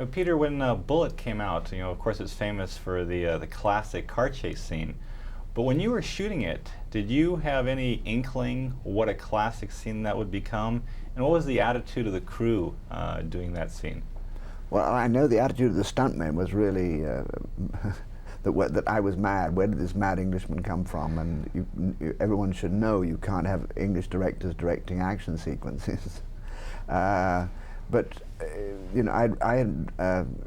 Peter, when Bullitt came out, of course, it's famous for the classic car chase scene. But when you were shooting it, did you have any inkling what a classic scene that would become? And what was the attitude of the crew doing that scene? Well, I know the attitude of the stuntmen was really that I was mad. Where did this mad Englishman come from? And everyone should know you can't have English directors directing action sequences. But I had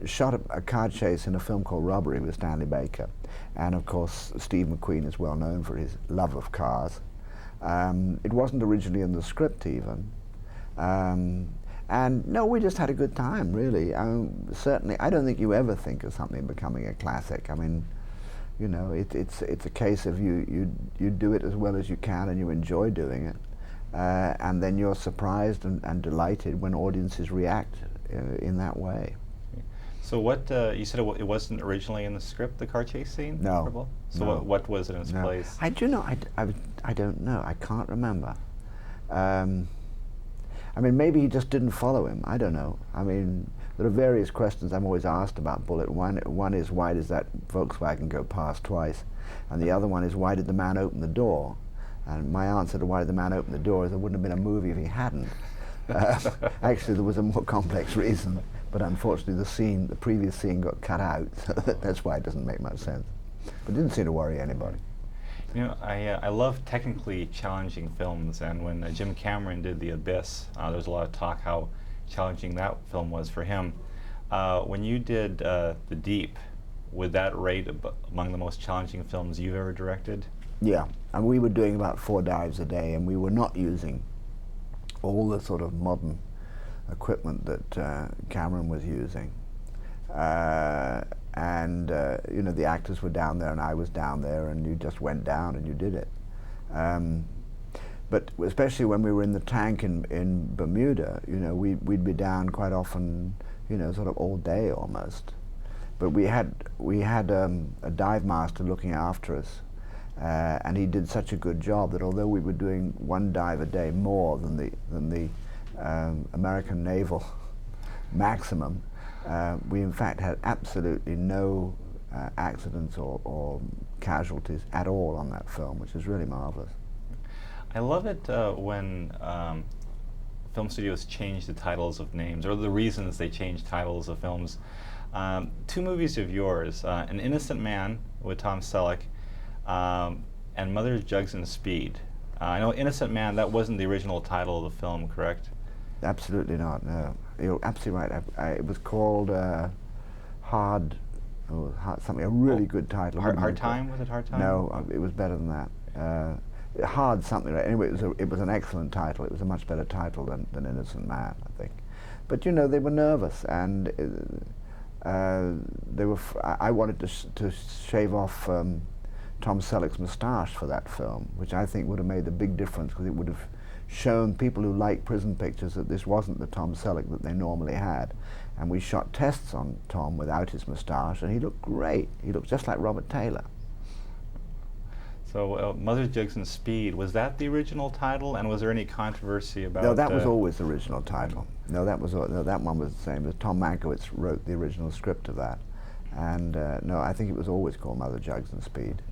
shot a car chase in a film called Robbery with Stanley Baker, and of course Steve McQueen is well known for his love of cars. It wasn't originally in the script even. And no, we just had a good time, really. Certainly, I don't think you ever think of something becoming a classic. I mean, it's a case of you do it as well as you can and you enjoy doing it. And then you're surprised and delighted when audiences react in that way. So what, you said it wasn't originally in the script, the car chase scene? No. So no. What was it in its place? I don't know. I can't remember. I mean, maybe he just didn't follow him. I don't know. I mean, there are various questions I'm always asked about Bullitt. One is, why does that Volkswagen go past twice? And the other one is, why did the man open the door? And my answer to why did the man open the door is there wouldn't have been a movie if he hadn't. Actually, there was a more complex reason, but unfortunately the previous scene got cut out, so that's why it doesn't make much sense. But it didn't seem to worry anybody. I love technically challenging films, and when Jim Cameron did The Abyss, there was a lot of talk how challenging that film was for him. When you did The Deep, would that rate among the most challenging films you've ever directed? Yeah, and we were doing about 4 dives a day, and we were not using all the sort of modern equipment that Cameron was using. The actors were down there and I was down there, and you just went down and you did it. But especially when we were in the tank in Bermuda, we'd be down quite often, sort of all day almost. But we had a dive master looking after us, and he did such a good job that although we were doing 1 dive a day more than the American naval maximum, we in fact had absolutely no accidents or casualties at all on that film, which is really marvelous. I love it when film studios change the titles of names, or the reasons they change titles of films. 2 movies of yours, An Innocent Man with Tom Selleck, and Mother's Jugs and Speed. I know Innocent Man, that wasn't the original title of the film, correct? Absolutely not, no. You're absolutely right. It was called Hard something, a really good title. Hard Time? Was it Hard Time? No, it was better than that. Hard something. Right? Anyway, it was an excellent title. It was a much better title than Innocent Man, I think. But they were nervous, and they were. I wanted to shave off Tom Selleck's moustache for that film, which I think would have made a big difference, because it would have shown people who like prison pictures that this wasn't the Tom Selleck that they normally had. And we shot tests on Tom without his moustache, and he looked great. He looked just like Robert Taylor. So Mother's Jugs and Speed, was that the original title, and was there any controversy about... No, that was always the original title. No, that one was the same. Tom Mankiewicz wrote the original script of that. And no, I think it was always called Mother Jugs and Speed.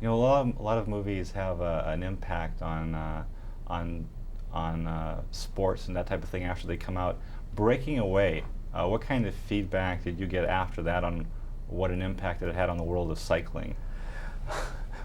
A lot of movies have an impact on sports and that type of thing after they come out. Breaking Away, what kind of feedback did you get after that on what an impact it had on the world of cycling?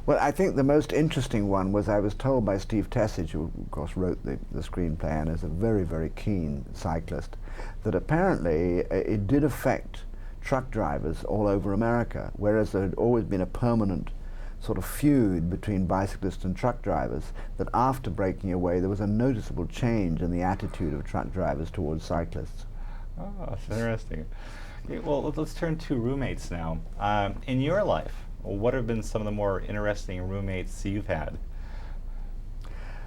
Well, I think the most interesting one was, I was told by Steve Tessage, who of course wrote the screenplay and is a very, very keen cyclist, that apparently it did affect truck drivers all over America, whereas there had always been a permanent sort of feud between bicyclists and truck drivers, that after Breaking Away there was a noticeable change in the attitude of truck drivers towards cyclists. Oh, that's interesting. Okay, well, let's turn to roommates now. In your life, what have been some of the more interesting roommates you've had?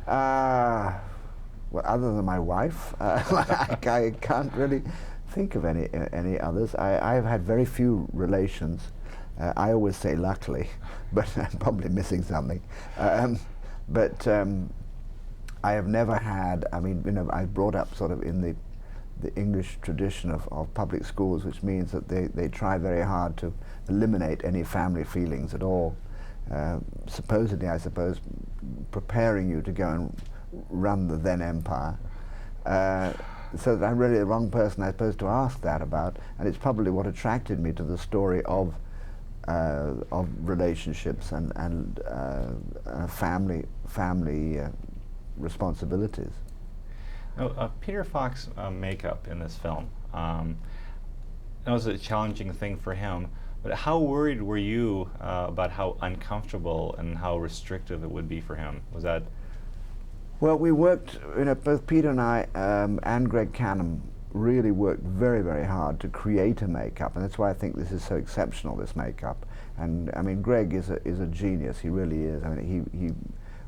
Well, other than my wife, I can't really think of any others. I've had very few relations. I always say luckily, but I'm probably missing something. But I have never had, I mean, I brought up sort of in the English tradition of public schools, which means that they try very hard to eliminate any family feelings at all. Supposedly, I suppose, preparing you to go and run the then empire. So that I'm really the wrong person, I suppose, to ask that about, and it's probably what attracted me to the story of relationships and family responsibilities. Now, Peter Falk's makeup in this film, that was a challenging thing for him, but how worried were you about how uncomfortable and how restrictive it would be for him? Was that? Well, we worked, both Peter and I and Greg Canham really worked very, very hard to create a makeup, and that's why I think this is so exceptional, this makeup. And I mean, Greg is a genius. He really is. I mean, he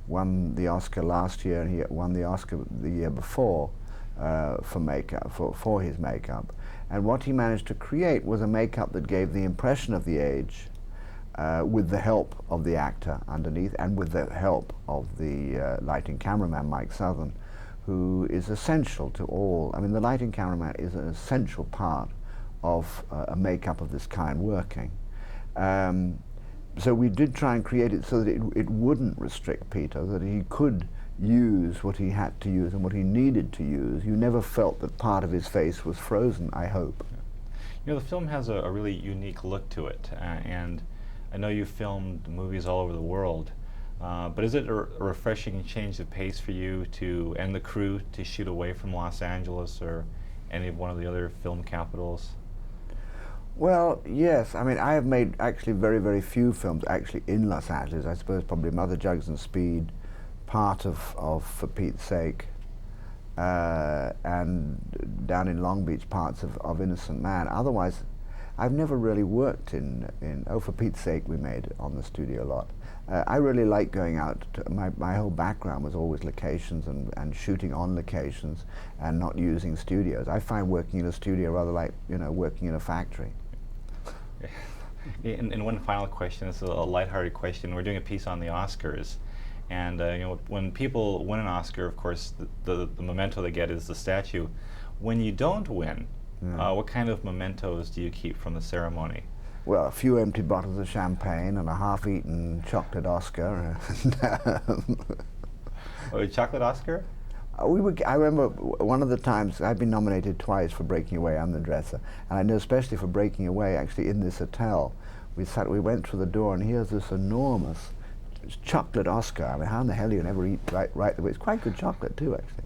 won the Oscar last year, and he won the Oscar the year before for makeup, for his makeup. And what he managed to create was a makeup that gave the impression of the age, with the help of the actor underneath, and with the help of the lighting cameraman, Mike Southern, who is essential to all. I mean, the lighting cameraman is an essential part of a makeup of this kind working. So we did try and create it so that it wouldn't restrict Peter, that he could use what he had to use and what he needed to use. You never felt that part of his face was frozen, I hope. You know, the film has a really unique look to it, and I know you've filmed movies all over the world, but is it a refreshing change of pace for you to, and the crew, to shoot away from Los Angeles or any of one of the other film capitals? Well, yes. I mean, I have made actually very, very few films actually in Los Angeles. I suppose probably Mother Jugs and Speed, part of For Pete's Sake, and down in Long Beach, parts of Innocent Man. Otherwise, I've never really worked in For Pete's Sake we made on the studio lot. I really like going out. My whole background was always locations and shooting on locations and not using studios. I find working in a studio rather like, working in a factory. And one final question, this is a lighthearted question. We're doing a piece on the Oscars, and when people win an Oscar, of course, the memento they get is the statue. When you don't win, what kind of mementos do you keep from the ceremony? Well, a few empty bottles of champagne and a half-eaten chocolate Oscar. Oh, a chocolate Oscar? I remember one of the times I've been nominated twice for Breaking Away. I'm the dresser, and I know especially for Breaking Away. Actually, in this hotel, we went through the door, and here's this enormous chocolate Oscar. I mean, how in the hell do you never eat right the way? It's quite good chocolate too, actually.